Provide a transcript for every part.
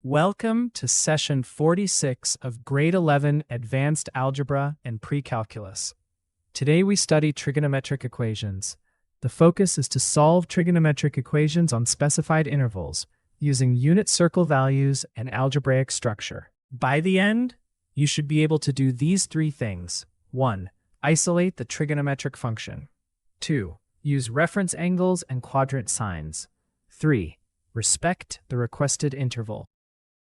Welcome to session 46 of Grade 11 Advanced Algebra and Precalculus. Today we study trigonometric equations. The focus is to solve trigonometric equations on specified intervals using unit circle values and algebraic structure. By the end, you should be able to do these three things. 1. Isolate the trigonometric function. 2. Use reference angles and quadrant signs. 3. Respect the requested interval.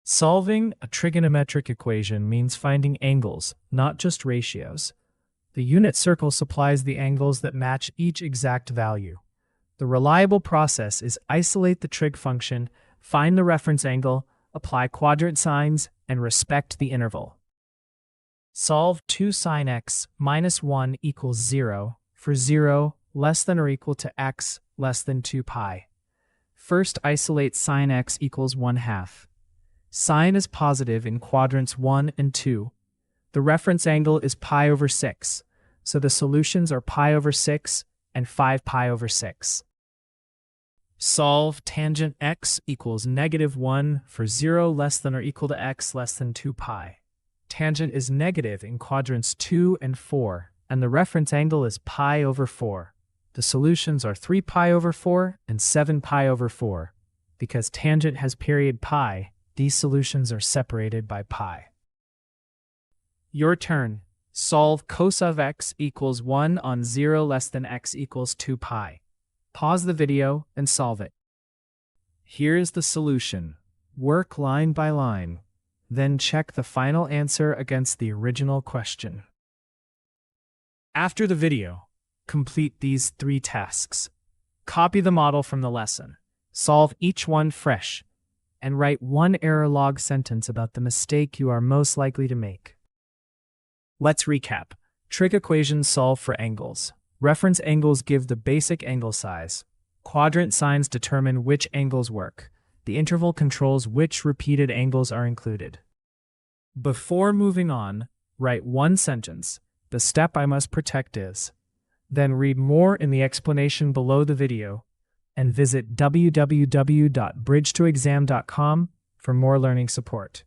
Solving a trigonometric equation means finding angles, not just ratios. The unit circle supplies the angles that match each exact value. The reliable process is isolate the trig function, find the reference angle, apply quadrant signs, and respect the interval. Solve 2 sine x minus 1 equals 0 for 0 less than or equal to x less than 2 pi. First, isolate sine x equals 1/2. Sine is positive in quadrants 1 and 2. The reference angle is pi over 6, so the solutions are pi over 6 and 5 pi over 6. Solve tangent x equals -1 for 0 less than or equal to x less than 2 pi. Tangent is negative in quadrants 2 and 4, and the reference angle is pi over 4. The solutions are 3 pi over 4 and 7 pi over 4. Because tangent has period pi, these solutions are separated by pi. Your turn. Solve cos of x equals 1 on 0 less than x equals 2 pi. Pause the video and solve it. Here's the solution. Work line by line. Then check the final answer against the original question. After the video, complete these 3 tasks. Copy the model from the lesson. Solve each one fresh, and write 1 error log sentence about the mistake you are most likely to make. Let's recap. Trig equations solve for angles. Reference angles give the basic angle size. Quadrant signs determine which angles work. The interval controls which repeated angles are included. Before moving on, write 1 sentence. The step I must protect is. Then read more in the explanation below the video, and visit www.bridgetoexam.com for more learning support.